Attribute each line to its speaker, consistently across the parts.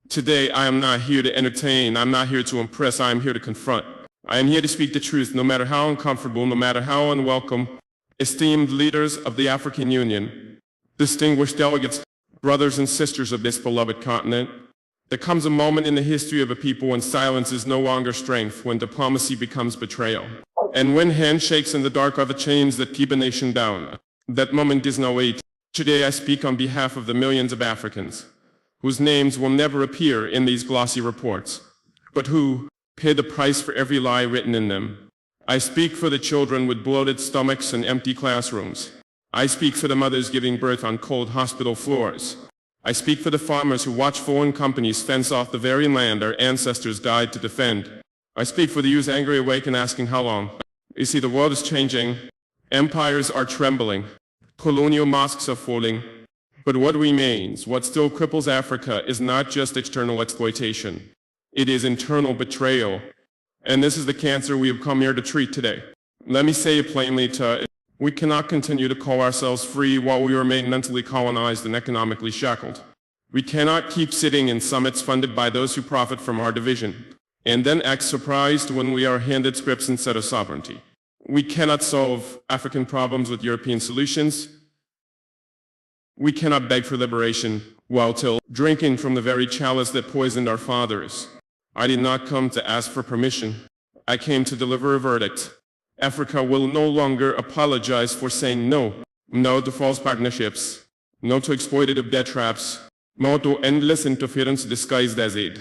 Speaker 1: Today, I am not here to entertain, I'm not here to impress, I am here to confront. I am here to speak the truth, no matter how uncomfortable, no matter how unwelcome. Esteemed leaders of the African Union, distinguished delegates, brothers and sisters of this beloved continent, there comes a moment in the history of a people when silence is no longer strength, when diplomacy becomes betrayal, and when handshakes in the dark are the chains that keep a nation down. That moment is now late. Today I speak on behalf of the millions of Africans whose names will never appear in these glossy reports, but who pay the price for every lie written in them. I speak for the children with bloated stomachs and empty classrooms. I speak for the mothers giving birth on cold hospital floors. I speak for the farmers who watch foreign companies fence off the very land our ancestors died to defend. I speak for the youth angry awake and asking how long. You see, the world is changing. Empires are trembling. Colonial mosques are falling. But what remains, what still cripples Africa, is not just external exploitation. It is internal betrayal. And this is the cancer we have come here to treat today. Let me say it plainly, we cannot continue to call ourselves free while we remain mentally colonized and economically shackled. We cannot keep sitting in summits funded by those who profit from our division, and then act surprised when we are handed scripts instead of sovereignty. We cannot solve African problems with European solutions. We cannot beg for liberation while still drinking from the very chalice that poisoned our fathers. I did not come to ask for permission. I came to deliver a verdict. Africa will no longer apologize for saying no. No to false partnerships. No to exploitative debt traps. No to endless interference disguised as aid.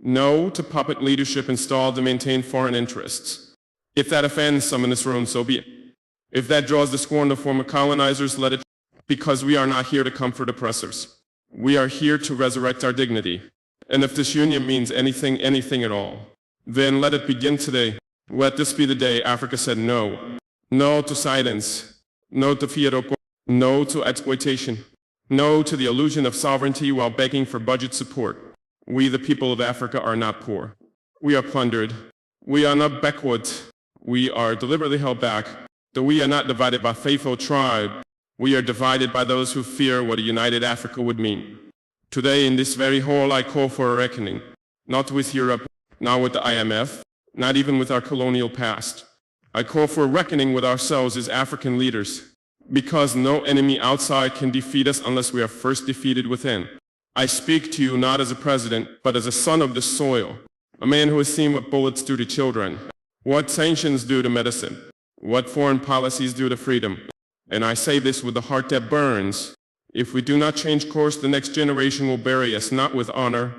Speaker 1: No to puppet leadership installed to maintain foreign interests. If that offends some in this room, so be it. If that draws the scorn of former colonizers, let it, because we are not here to comfort oppressors. We are here to resurrect our dignity. And if this union means anything at all, then let it begin today. Let this be the day Africa said no. No to silence. No to fiat. No to exploitation. No to the illusion of sovereignty while begging for budget support. We, the people of Africa, are not poor. We are plundered. We are not backward. We are deliberately held back. Though we are not divided by faith or tribe, we are divided by those who fear what a united Africa would mean. Today, in this very hall, I call for a reckoning. Not with Europe, not with the IMF, not even with our colonial past. I call for a reckoning with ourselves as African leaders, because no enemy outside can defeat us unless we are first defeated within. I speak to you not as a president, but as a son of the soil, a man who has seen what bullets do to children, what sanctions do to medicine, what foreign policies do to freedom. And I say this with a heart that burns. If we do not change course, the next generation will bury us not with honor,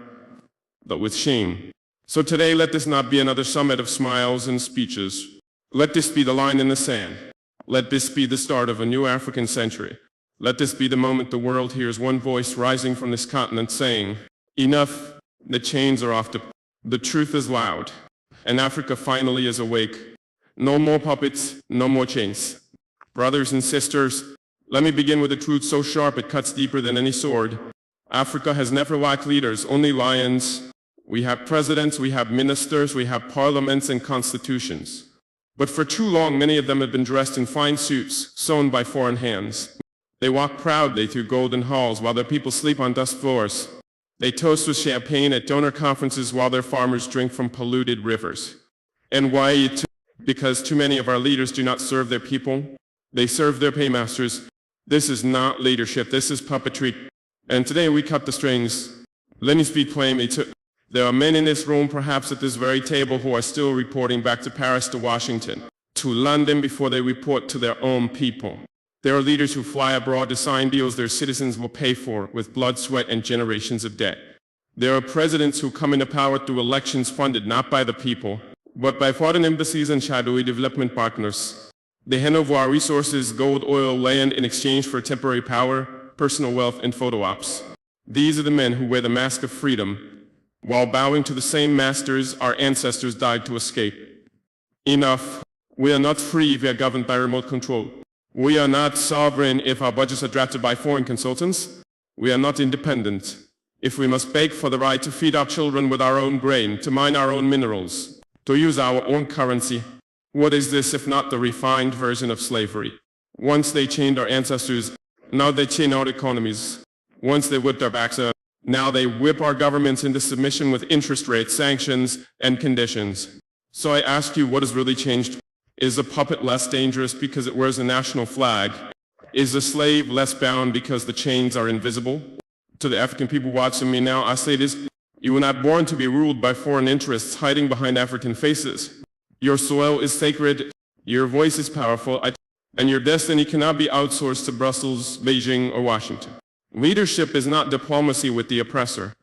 Speaker 1: but with shame. So today, let this not be another summit of smiles and speeches. Let this be the line in the sand. Let this be the start of a new African century. Let this be the moment the world hears one voice rising from this continent saying, enough, the chains are off. The truth is loud, and Africa finally is awake. No more puppets, no more chains. Brothers and sisters, let me begin with a truth so sharp it cuts deeper than any sword. Africa has never lacked leaders, only lions. We have presidents, we have ministers, we have parliaments and constitutions. But for too long, many of them have been dressed in fine suits, sewn by foreign hands. They walk proudly through golden halls while their people sleep on dust floors. They toast with champagne at donor conferences while their farmers drink from polluted rivers. And why? Because too many of our leaders do not serve their people. They serve their paymasters. This is not leadership, this is puppetry. And today we cut the strings. Let me speak plainly. There are men in this room, perhaps at this very table, who are still reporting back to Paris, to Washington, to London before they report to their own people. There are leaders who fly abroad to sign deals their citizens will pay for with blood, sweat, and generations of debt. There are presidents who come into power through elections funded not by the people, but by foreign embassies and shadowy development partners. They hand over our resources, gold, oil, land, in exchange for temporary power, personal wealth, and photo ops. These are the men who wear the mask of freedom, while bowing to the same masters our ancestors died to escape. Enough. We are not free if we are governed by remote control. We are not sovereign if our budgets are drafted by foreign consultants. We are not independent if we must beg for the right to feed our children with our own grain, to mine our own minerals, to use our own currency. What is this if not the refined version of slavery? Once they chained our ancestors, now they chain our economies. Once they whipped our backs up, Now they whip our governments into submission with interest rates, sanctions, and conditions. So I ask you, what has really changed? Is a puppet less dangerous because it wears a national flag? Is a slave less bound because the chains are invisible? To the African people watching me now, I say this: you were not born to be ruled by foreign interests hiding behind African faces. Your soil is sacred, your voice is powerful, and your destiny cannot be outsourced to Brussels, Beijing, or Washington. Leadership is not diplomacy with the oppressor.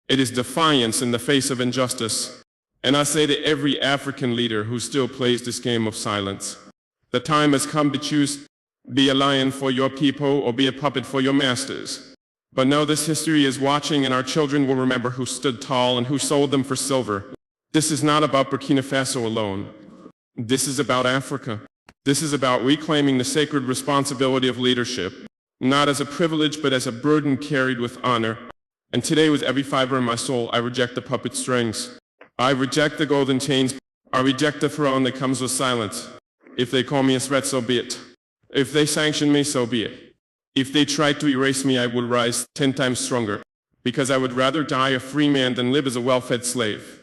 Speaker 1: It is defiance in the face of injustice. And I say to every African leader who still plays this game of silence, the time has come to choose: be a lion for your people or be a puppet for your masters. But know this: history is watching, and our children will remember who stood tall and who sold them for silver. This is not about Burkina Faso alone. This is about Africa. This is about reclaiming the sacred responsibility of leadership, not as a privilege but as a burden carried with honor. And today, with every fiber in my soul, I reject the puppet strings. I reject the golden chains. I reject the throne that comes with silence. If they call me a threat, so be it. If they sanction me, so be it. If they try to erase me, I would rise 10 times stronger, because I would rather die a free man than live as a well-fed slave.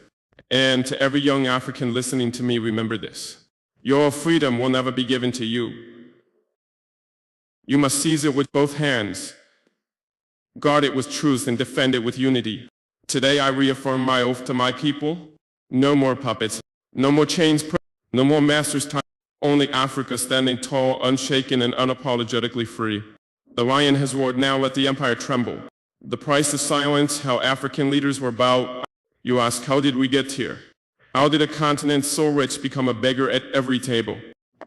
Speaker 1: And to every young African listening to me, remember this: your freedom will never be given to you. You must seize it with both hands, guard it with truth, and defend it with unity. Today I reaffirm my oath to my people: no more puppets, no more chains, no more masters' time. Only Africa standing tall, unshaken, and unapologetically free. The lion has roared, now let the empire tremble. The price is silence, how African leaders were bowed. You ask, how did we get here? How did a continent so rich become a beggar at every table?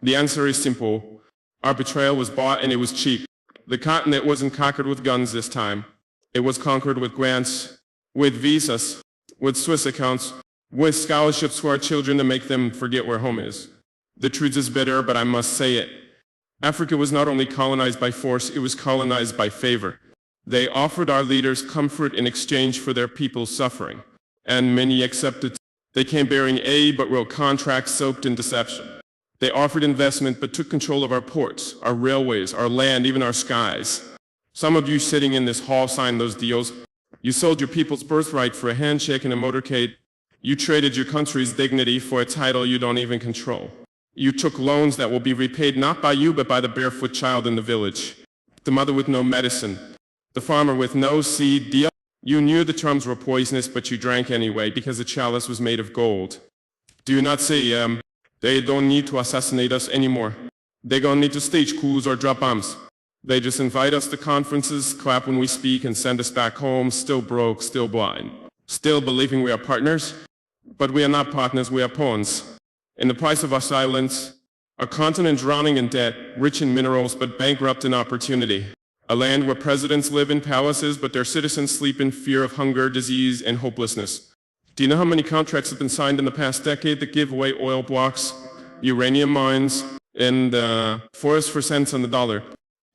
Speaker 1: The answer is simple: our betrayal was bought, and it was cheap. The continent wasn't conquered with guns this time. It was conquered with grants, with visas, with Swiss accounts, with scholarships for our children to make them forget where home is. The truth is bitter, but I must say it. Africa was not only colonized by force, it was colonized by favor. They offered our leaders comfort in exchange for their people's suffering, and many accepted. They came bearing aid but wrote contracts soaked in deception. They offered investment but took control of our ports, our railways, our land, even our skies. Some of you sitting in this hall signed those deals. You sold your people's birthright for a handshake and a motorcade. You traded your country's dignity for a title you don't even control. You took loans that will be repaid not by you but by the barefoot child in the village, the mother with no medicine, the farmer with no seed. You knew the terms were poisonous, but you drank anyway because the chalice was made of gold. Do you not say, they don't need to assassinate us anymore? They don't need to stage coups or drop bombs. They just invite us to conferences, clap when we speak, and send us back home, still broke, still blind, still believing we are partners. But we are not partners, we are pawns. In the price of our silence, a continent drowning in debt, rich in minerals but bankrupt in opportunity. A land where presidents live in palaces but their citizens sleep in fear of hunger, disease, and hopelessness. Do you know how many contracts have been signed in the past decade that give away oil blocks, uranium mines, and forests for cents on the dollar?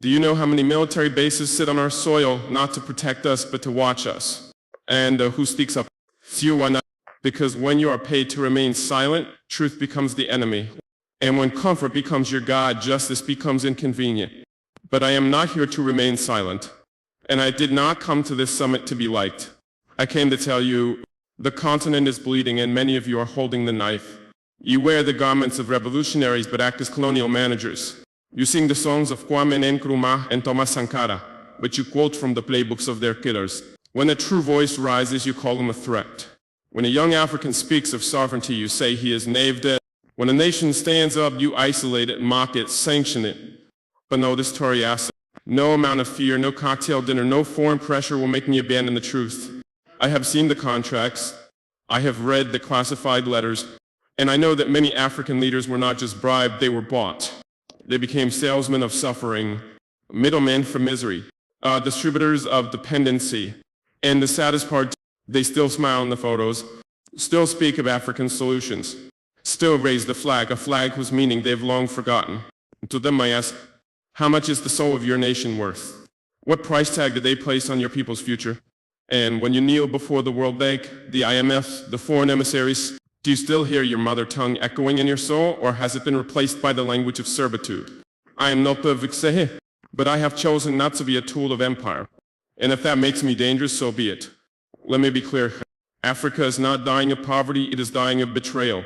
Speaker 1: Do you know how many military bases sit on our soil not to protect us but to watch us? And who speaks up? It's you, why not? Because when you are paid to remain silent, truth becomes the enemy. And when comfort becomes your God, justice becomes inconvenient. But I am not here to remain silent. And I did not come to this summit to be liked. I came to tell you, the continent is bleeding and many of you are holding the knife. You wear the garments of revolutionaries but act as colonial managers. You sing the songs of Kwame Nkrumah and Thomas Sankara, but you quote from the playbooks of their killers. When a true voice rises, you call them a threat. When a young African speaks of sovereignty, you say he is knave-dead. When a nation stands up, you isolate it, mock it, sanction it. But no, this Tory asset, no amount of fear, no cocktail dinner, no foreign pressure will make me abandon the truth. I have seen the contracts, I have read the classified letters, and I know that many African leaders were not just bribed, they were bought. They became salesmen of suffering, middlemen for misery, distributors of dependency. And the saddest part, they still smile in the photos, still speak of African solutions, still raise the flag, a flag whose meaning they've long forgotten. To them I ask, how much is the soul of your nation worth? What price tag did they place on your people's future? And when you kneel before the World Bank, the IMF, the foreign emissaries, do you still hear your mother tongue echoing in your soul, or has it been replaced by the language of servitude? I am not perfect, but I have chosen not to be a tool of empire. And if that makes me dangerous, so be it. Let me be clear. Africa is not dying of poverty, it is dying of betrayal.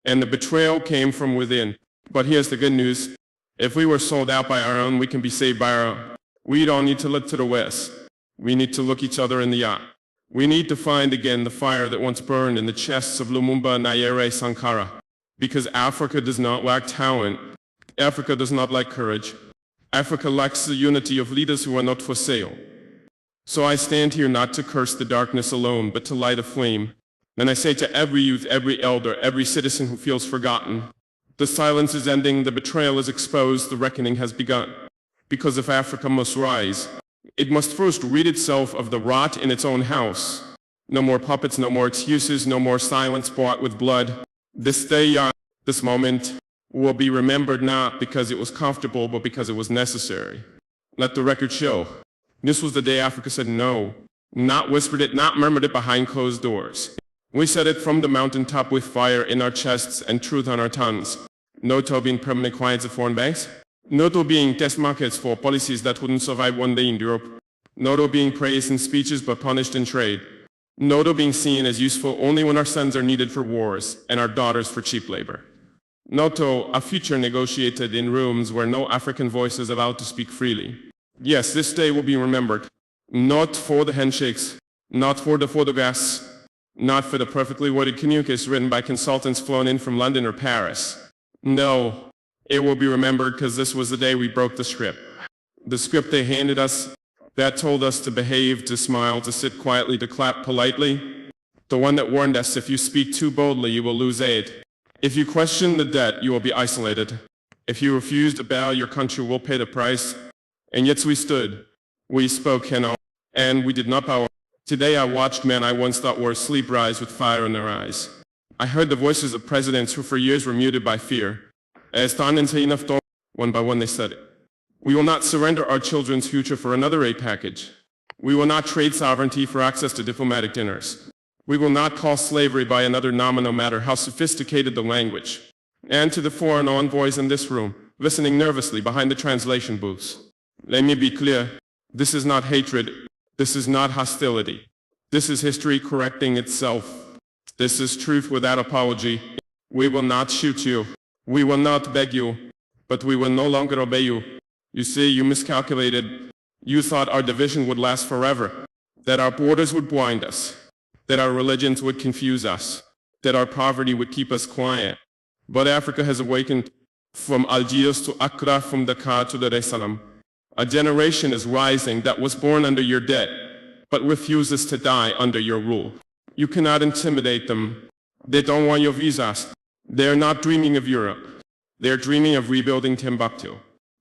Speaker 1: And the betrayal came from within. But here's the good news. If we were sold out by our own, we can be saved by our own. We don't need to look to the west. We need to look each other in the eye. We need to find again the fire that once burned in the chests of Lumumba, Nyerere, Sankara. Because Africa does not lack talent. Africa does not lack courage. Africa lacks the unity of leaders who are not for sale. So I stand here not to curse the darkness alone, but to light a flame. And I say to every youth, every elder, every citizen who feels forgotten, the silence is ending, the betrayal is exposed, the reckoning has begun. Because if Africa must rise, it must first rid itself of the rot in its own house. No more puppets, no more excuses, no more silence bought with blood. This day, this moment, will be remembered not because it was comfortable, but because it was necessary. Let the record show. This was the day Africa said no, not whispered it, not murmured it behind closed doors. We said it from the mountaintop with fire in our chests and truth on our tongues. No to being permanent clients of foreign banks. No to being test markets for policies that wouldn't survive one day in Europe. No to being praised in speeches but punished in trade. No to being seen as useful only when our sons are needed for wars and our daughters for cheap labor. No to a future negotiated in rooms where no African voice is allowed to speak freely. Yes, this day will be remembered. Not for the handshakes, not for the photographs, not for the perfectly worded communiques written by consultants flown in from London or Paris. No, it will be remembered because this was the day we broke the script. The script they handed us that told us to behave, to smile, to sit quietly, to clap politely. The one that warned us if you speak too boldly, you will lose aid. If you question the debt, you will be isolated. If you refuse to bow, your country will pay the price. And yet we stood, we spoke, and we did not bow. Today I watched men I once thought were asleep rise with fire in their eyes. I heard the voices of presidents who for years were muted by fear. One by one they said it. We will not surrender our children's future for another aid package. We will not trade sovereignty for access to diplomatic dinners. We will not call slavery by another noun, no matter how sophisticated the language. And to the foreign envoys in this room, listening nervously behind the translation booths. Let me be clear, this is not hatred, this is not hostility. This is history correcting itself. This is truth without apology. We will not shoot you, we will not beg you, but we will no longer obey you. You see, you miscalculated. You thought our division would last forever, that our borders would blind us, that our religions would confuse us, that our poverty would keep us quiet. But Africa has awakened from Algiers to Accra, from Dakar to Dar es Salaam. A generation is rising that was born under your debt, but refuses to die under your rule. You cannot intimidate them. They don't want your visas. They're not dreaming of Europe. They're dreaming of rebuilding Timbuktu.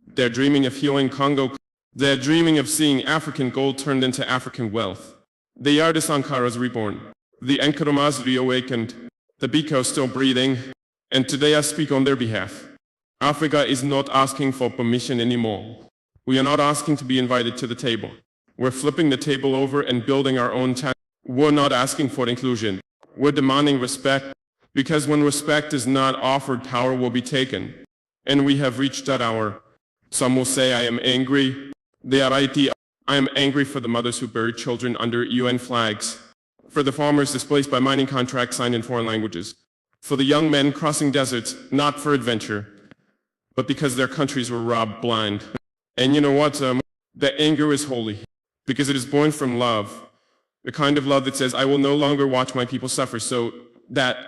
Speaker 1: They're dreaming of healing Congo. They're dreaming of seeing African gold turned into African wealth. The artist Ankara is reborn. The Nkrumahs reawakened. The Biko still breathing. And today I speak on their behalf. Africa is not asking for permission anymore. We are not asking to be invited to the table. We're flipping the table over and building our own time. We're not asking for inclusion. We're demanding respect. Because when respect is not offered, power will be taken. And we have reached that hour. Some will say I am angry. They are right. I am angry for the mothers who buried children under UN flags. For the farmers displaced by mining contracts signed in foreign languages. For the young men crossing deserts, not for adventure, but because their countries were robbed blind. And you know what? That anger is holy, because it is born from love. The kind of love that says, I will no longer watch my people suffer so that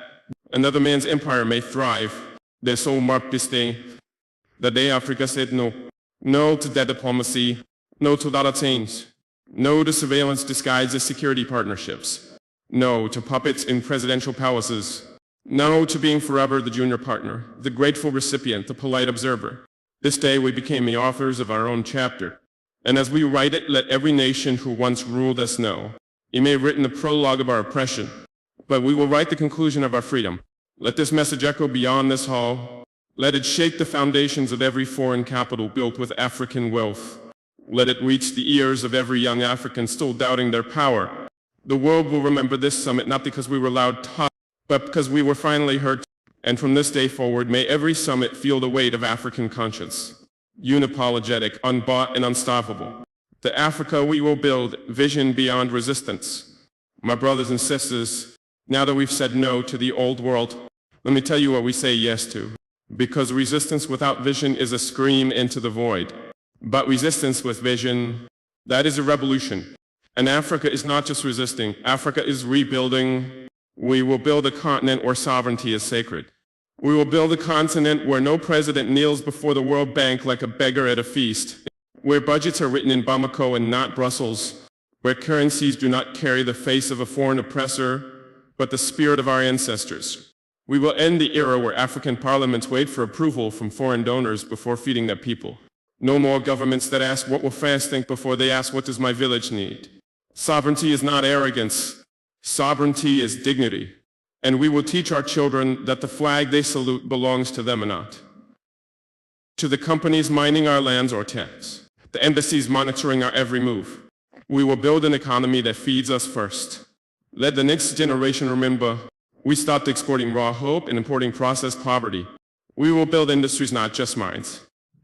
Speaker 1: another man's empire may thrive. Their soul marked this day. The day Africa said no. No to debt diplomacy. No to data change. No to surveillance disguised as security partnerships. No to puppets in presidential palaces. No to being forever the junior partner, the grateful recipient, the polite observer. This day we became the authors of our own chapter. And as we write it, let every nation who once ruled us know. You may have written the prologue of our oppression, but we will write the conclusion of our freedom. Let this message echo beyond this hall. Let it shake the foundations of every foreign capital built with African wealth. Let it reach the ears of every young African still doubting their power. The world will remember this summit not because we were loud talk, but because we were finally heard. And from this day forward, may every summit feel the weight of African conscience. Unapologetic, unbought, and unstoppable. The Africa we will build, vision beyond resistance. My brothers and sisters, now that we've said no to the old world, let me tell you what we say yes to. Because resistance without vision is a scream into the void. But resistance with vision, that is a revolution. And Africa is not just resisting, Africa is rebuilding. We will build a continent where sovereignty is sacred. We will build a continent where no president kneels before the World Bank like a beggar at a feast, where budgets are written in Bamako and not Brussels, where currencies do not carry the face of a foreign oppressor, but the spirit of our ancestors. We will end the era where African parliaments wait for approval from foreign donors before feeding their people. No more governments that ask what will France think before they ask what does my village need. Sovereignty is not arrogance. Sovereignty is dignity. And we will teach our children that the flag they salute belongs to them and not to the companies mining our lands or tax, the embassies monitoring our every move. We will build an economy that feeds us first. Let the next generation remember, we stopped exporting raw hope and importing processed poverty. We will build industries, not just mines.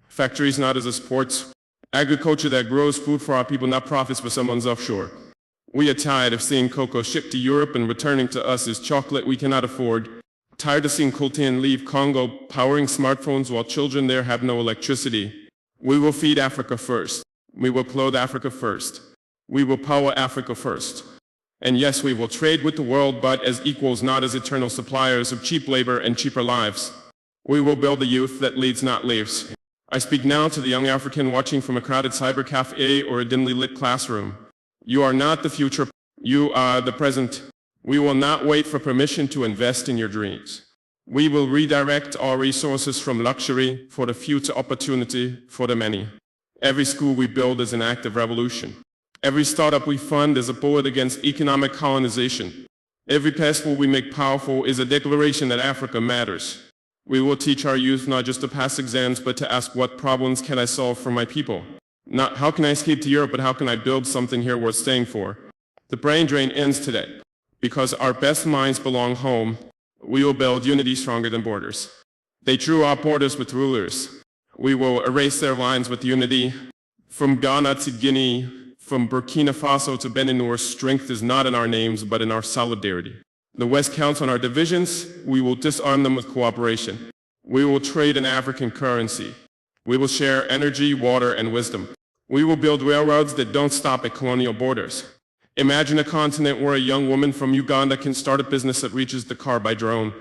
Speaker 1: Factories not as a sports. Agriculture that grows food for our people, not profits for someone's offshore. We are tired of seeing cocoa shipped to Europe and returning to us as chocolate we cannot afford. Tired of seeing coltan leave Congo powering smartphones while children there have no electricity. We will feed Africa first. We will clothe Africa first. We will power Africa first. And yes, we will trade with the world, but as equals, not as eternal suppliers of cheap labor and cheaper lives. We will build a youth that leads, not leaves. I speak now to the young African watching from a crowded cyber cafe or a dimly lit classroom. You are not the future, you are the present. We will not wait for permission to invest in your dreams. We will redirect our resources from luxury for the future opportunity for the many. Every school we build is an act of revolution. Every startup we fund is a bullet against economic colonization. Every passport we make powerful is a declaration that Africa matters. We will teach our youth not just to pass exams, but to ask what problems can I solve for my people. Not how can I escape to Europe, but how can I build something here worth staying for. The brain drain ends today. Because our best minds belong home, we will build unity stronger than borders. They drew our borders with rulers. We will erase their lines with unity. From Ghana to Guinea, from Burkina Faso to Benin, strength is not in our names, but in our solidarity. The West counts on our divisions. We will disarm them with cooperation. We will trade in African currency. We will share energy, water, and wisdom. We will build railroads that don't stop at colonial borders. Imagine a continent where a young woman from Uganda can start a business that reaches the car by drone,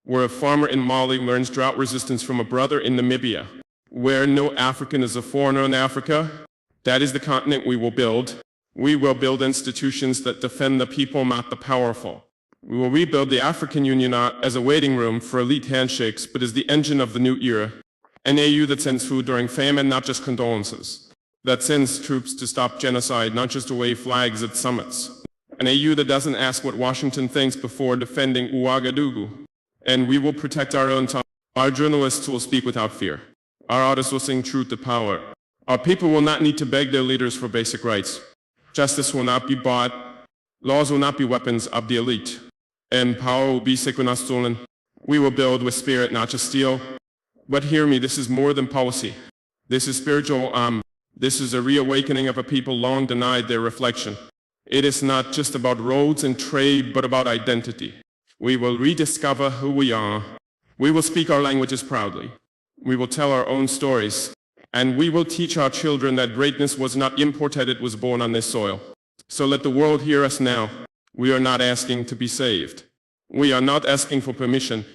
Speaker 1: where a farmer in Mali learns drought resistance from a brother in Namibia, where no African is a foreigner in Africa. That is the continent we will build. We will build institutions that defend the people, not the powerful. We will rebuild the African Union not as a waiting room for elite handshakes, but as the engine of the new era. An AU that sends food during famine, not just condolences. That sends troops to stop genocide, not just to wave flags at summits. An AU that doesn't ask what Washington thinks before defending Ouagadougou. And we will protect our own tongue. Our journalists will speak without fear. Our artists will sing truth to power. Our people will not need to beg their leaders for basic rights. Justice will not be bought. Laws will not be weapons of the elite. And power will be sacred, not stolen. We will build with spirit, not just steel. But hear me, this is more than policy. This is spiritual. This is a reawakening of a people long denied their reflection. It is not just about roads and trade, but about identity. We will rediscover who we are. We will speak our languages proudly. We will tell our own stories. And we will teach our children that greatness was not imported, it was born on this soil. So let the world hear us now. We are not asking to be saved. We are not asking for permission.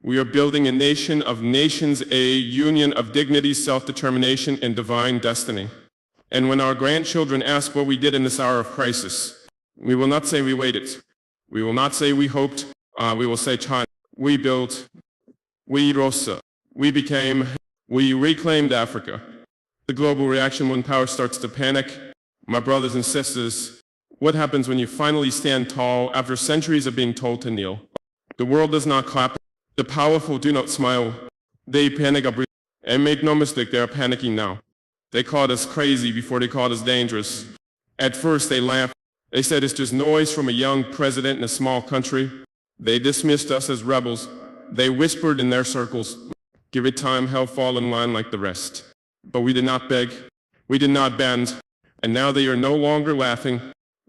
Speaker 1: We are building a nation of nations, a union of dignity, self-determination, and divine destiny. And when our grandchildren ask what we did in this hour of crisis, we will not say we waited. We will not say we hoped. We will say, China. We built. We rose. We became. We reclaimed Africa. The global reaction when power starts to panic. My brothers and sisters, what happens when you finally stand tall after centuries of being told to kneel? The world does not clap. The powerful do not smile. They panic up. And make no mistake, they are panicking now. They called us crazy before they called us dangerous. At first they laughed. They said it's just noise from a young president in a small country. They dismissed us as rebels. They whispered in their circles, give it time, he'll fall in line like the rest. But we did not beg. We did not bend. And now they are no longer laughing,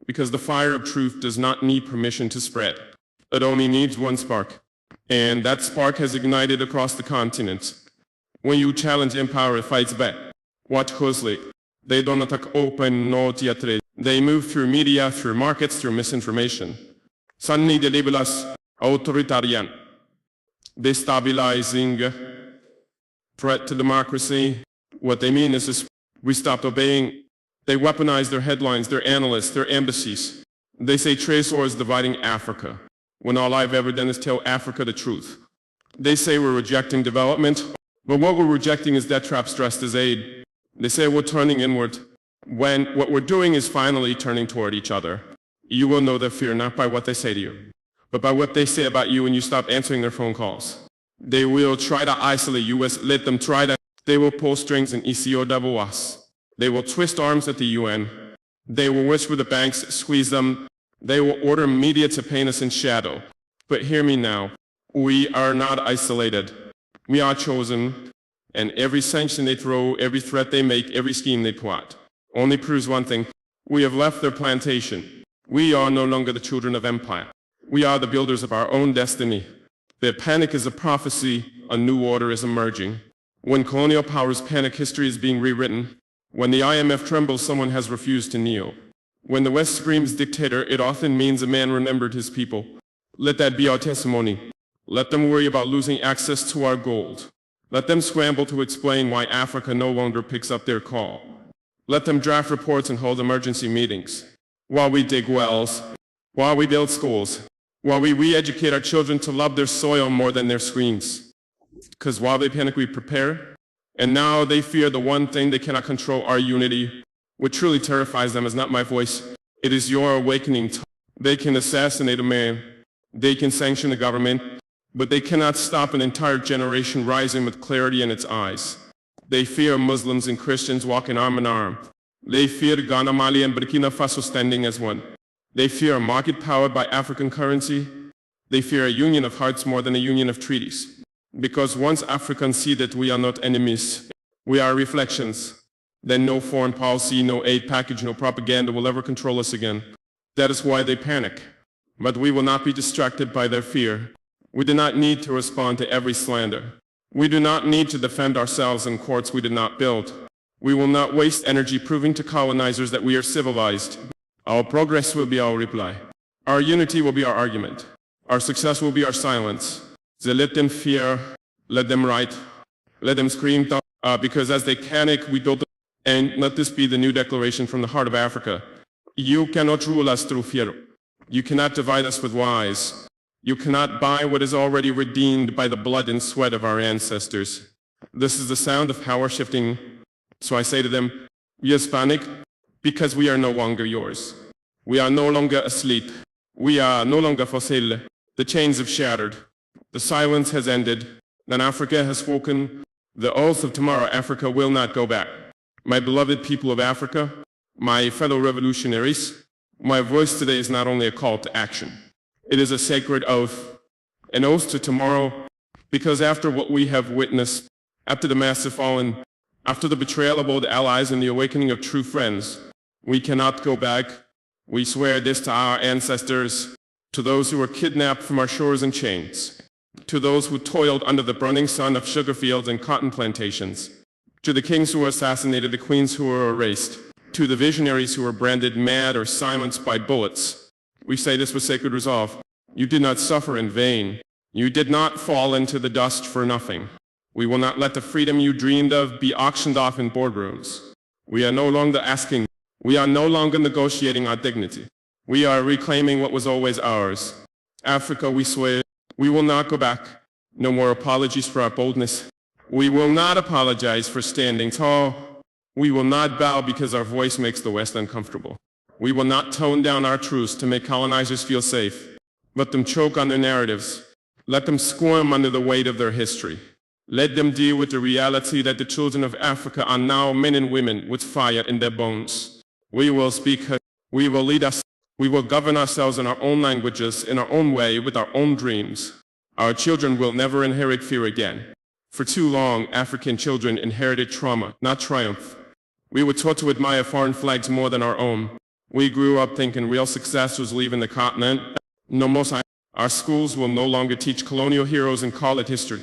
Speaker 1: because the fire of truth does not need permission to spread. It only needs one spark. And that spark has ignited across the continent. When you challenge empire, it fights back. Watch closely. They don't attack open, no teatre. They move through media, through markets, through misinformation. Suddenly they label us authoritarian, destabilizing, threat to democracy. What they mean is this: we stopped obeying. They weaponize their headlines, their analysts, their embassies. They say Traoré is dividing Africa, when all I've ever done is tell Africa the truth. They say we're rejecting development, but what we're rejecting is debt traps dressed as aid. They say we're turning inward, when what we're doing is finally turning toward each other. You will know their fear not by what they say to you, but by what they say about you when you stop answering their phone calls. They will try to isolate you, let them try to. They will pull strings in ECOWAS. They will twist arms at the UN. They will whisper the banks, squeeze them. They will order media to paint us in shadow. But hear me now. We are not isolated. We are chosen. And every sanction they throw, every threat they make, every scheme they plot, only proves one thing. We have left their plantation. We are no longer the children of empire. We are the builders of our own destiny. Their panic is a prophecy. A new order is emerging. When colonial powers panic, history is being rewritten. When the IMF trembles, someone has refused to kneel. When the West screams dictator, it often means a man remembered his people. Let that be our testimony. Let them worry about losing access to our gold. Let them scramble to explain why Africa no longer picks up their call. Let them draft reports and hold emergency meetings. While we dig wells, while we build schools, while we re-educate our children to love their soil more than their screens. Because while they panic, we prepare. And now they fear the one thing they cannot control, our unity. What truly terrifies them is not my voice. It is your awakening. They can assassinate a man. They can sanction a government. But they cannot stop an entire generation rising with clarity in its eyes. They fear Muslims and Christians walking arm in arm. They fear Ghana, Mali, and Burkina Faso standing as one. They fear a market powered by African currency. They fear a union of hearts more than a union of treaties. Because once Africans see that we are not enemies, we are reflections, then no foreign policy, no aid package, no propaganda will ever control us again. That is why they panic. But we will not be distracted by their fear. We do not need to respond to every slander. We do not need to defend ourselves in courts we did not build. We will not waste energy proving to colonizers that we are civilized. Our progress will be our reply. Our unity will be our argument. Our success will be our silence. So let them fear, let them write, let them scream, because as they panic, we build. And let this be the new declaration from the heart of Africa. You cannot rule us through fear. You cannot divide us with lies. You cannot buy what is already redeemed by the blood and sweat of our ancestors. This is the sound of power shifting. So I say to them, yes, panic, because we are no longer yours. We are no longer asleep. We are no longer for sale. The chains have shattered. The silence has ended. Then Africa has spoken. The oath of tomorrow, Africa will not go back. My beloved people of Africa, my fellow revolutionaries, my voice today is not only a call to action. It is a sacred oath, an oath to tomorrow, because after what we have witnessed, after the massive fallen, after the betrayal of old allies and the awakening of true friends, we cannot go back. We swear this to our ancestors, to those who were kidnapped from our shores in chains, to those who toiled under the burning sun of sugar fields and cotton plantations, to the kings who were assassinated, the queens who were erased, to the visionaries who were branded mad or silenced by bullets. We say this with sacred resolve. You did not suffer in vain. You did not fall into the dust for nothing. We will not let the freedom you dreamed of be auctioned off in boardrooms. We are no longer asking. We are no longer negotiating our dignity. We are reclaiming what was always ours. Africa, we swear, we will not go back. No more apologies for our boldness. We will not apologize for standing tall. We will not bow because our voice makes the West uncomfortable. We will not tone down our truths to make colonizers feel safe. Let them choke on their narratives. Let them squirm under the weight of their history. Let them deal with the reality that the children of Africa are now men and women with fire in their bones. We will speak, we will lead us, we will govern ourselves in our own languages, in our own way, with our own dreams. Our children will never inherit fear again. For too long, African children inherited trauma, not triumph. We were taught to admire foreign flags more than our own. We grew up thinking real success was leaving the continent. No more science. Our schools will no longer teach colonial heroes and call it history.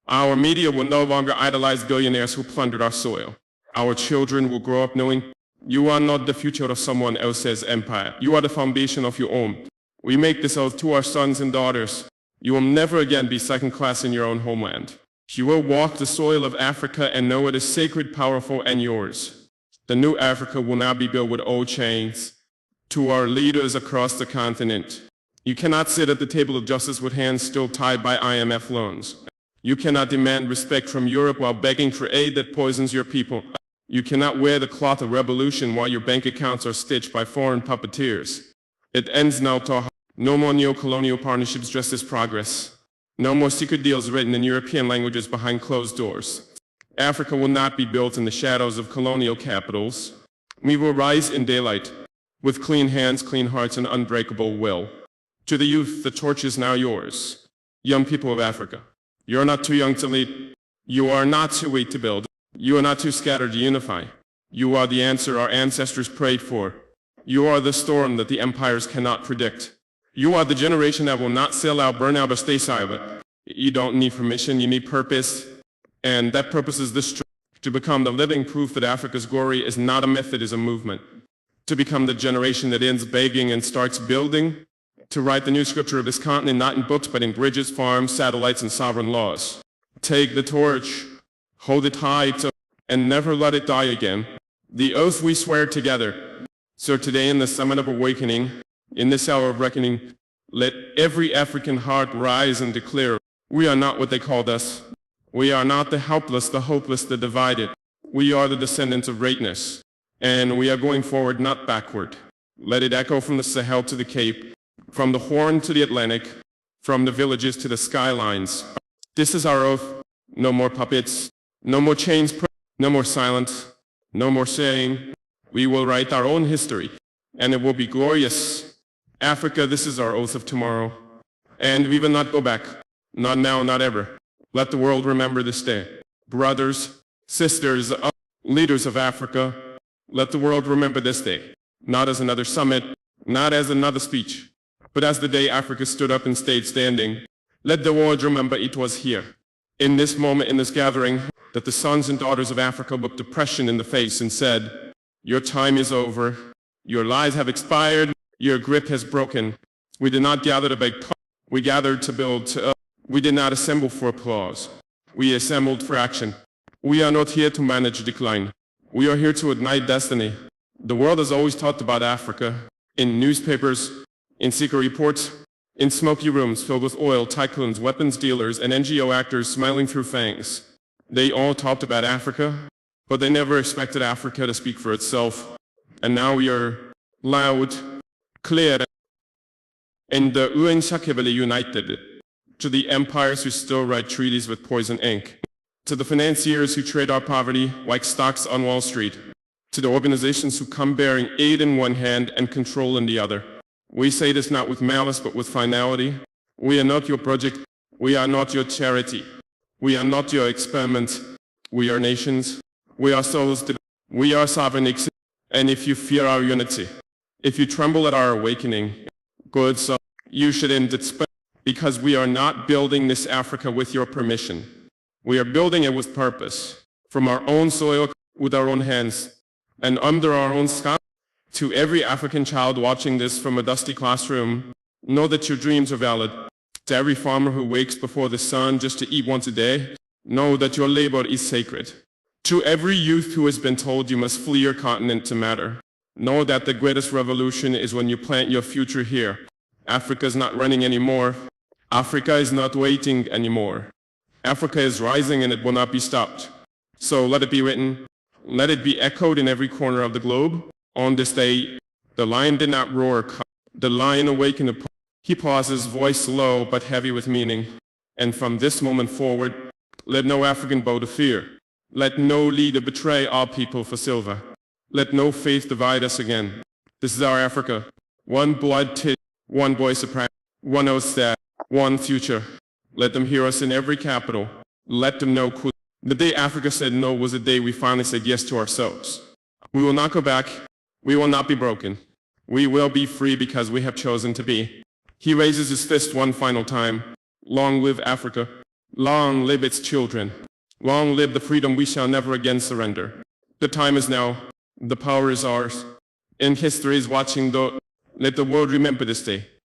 Speaker 1: Our media will no longer idolize billionaires who plundered our soil. Our children will grow up knowing you are not the future of someone else's empire. You are the foundation of your own. We make this oath to our sons and daughters. You will never again be second class in your own homeland. You will walk the soil of Africa and know it is sacred, powerful, and yours. The new Africa will not be built with old chains. To our leaders across the continent, you cannot sit at the table of justice with hands still tied by IMF loans. You cannot demand respect from Europe while begging for aid that poisons your people. You cannot wear the cloth of revolution while your bank accounts are stitched by foreign puppeteers. It ends now, Taha. No more neo-colonial partnerships dressed as progress. No more secret deals written in European languages behind closed doors. Africa will not be built in the shadows of colonial capitals. We will rise in daylight, with clean hands, clean hearts, and unbreakable will. To the youth, the torch is now yours. Young people of Africa, you're not too young to lead. You are not too weak to build. You are not too scattered to unify. You are the answer our ancestors prayed for. You are the storm that the empires cannot predict. You are the generation that will not sell out, burn out, or stay silent. You don't need permission, you need purpose. And that purpose is this: to become the living proof that Africa's glory is not a myth, it is a movement. To become the generation that ends begging and starts building. To write the new scripture of this continent not in books but in bridges, farms, satellites, and sovereign laws. Take the torch, hold it high, and never let it die again. The oath we swear together. So today, in the summit of awakening, in this hour of reckoning, let every African heart rise and declare, we are not what they called us. We are not the helpless, the hopeless, the divided. We are the descendants of greatness. And we are going forward, not backward. Let it echo from the Sahel to the Cape, from the Horn to the Atlantic, from the villages to the skylines. This is our oath. No more puppets, no more chains, no more silence, no more saying. We will write our own history, and it will be glorious. Africa, this is our oath of tomorrow. And we will not go back. Not now, not ever. Let the world remember this day. Brothers, sisters, leaders of Africa, let the world remember this day. Not as another summit, not as another speech, but as the day Africa stood up and stayed standing. Let the world remember it was here, in this moment, in this gathering, that the sons and daughters of Africa looked depression in the face and said, your time is over. Your lies have expired. Your grip has broken. We did not gather to beg. We gathered to build. We did not assemble for applause. We assembled for action. We are not here to manage decline. We are here to ignite destiny. The world has always talked about Africa, in newspapers, in secret reports, in smoky rooms filled with oil tycoons, weapons dealers, and NGO actors smiling through fangs. They all talked about Africa, but they never expected Africa to speak for itself. And now we are loud, clear, and unshakeably united. To the empires who still write treaties with poison ink. To the financiers who trade our poverty like stocks on Wall Street. To the organizations who come bearing aid in one hand and control in the other. We say this not with malice but with finality. We are not your project. We are not your charity. We are not your experiment. We are nations. We are souls. We are sovereign. And if you fear our unity, if you tremble at our awakening, good soul, you should end it, because we are not building this Africa with your permission. We are building it with purpose, from our own soil, with our own hands, and under our own sky. To every African child watching this from a dusty classroom, know that your dreams are valid. To every farmer who wakes before the sun just to eat once a day, know that your labor is sacred. To every youth who has been told you must flee your continent to matter, know that the greatest revolution is when you plant your future here. Africa is not running anymore. Africa is not waiting anymore. Africa is rising and it will not be stopped. So let it be written, let it be echoed in every corner of the globe. On this day, the lion did not roar. The lion awakened. He pauses, voice low but heavy with meaning. And from this moment forward, let no African bow to fear. Let no leader betray our people for silver. Let no faith divide us again. This is our Africa. One blood, one voice of prayer, one oath staff, one future. Let them hear us in every capital. Let them know the day Africa said no was the day we finally said yes to ourselves. We will not go back. We will not be broken. We will be free because we have chosen to be. He raises his fist one final time. Long live Africa. Long live its children. Long live the freedom we shall never again surrender. The time is now. The power is ours. And history is watching. Let the world remember this day.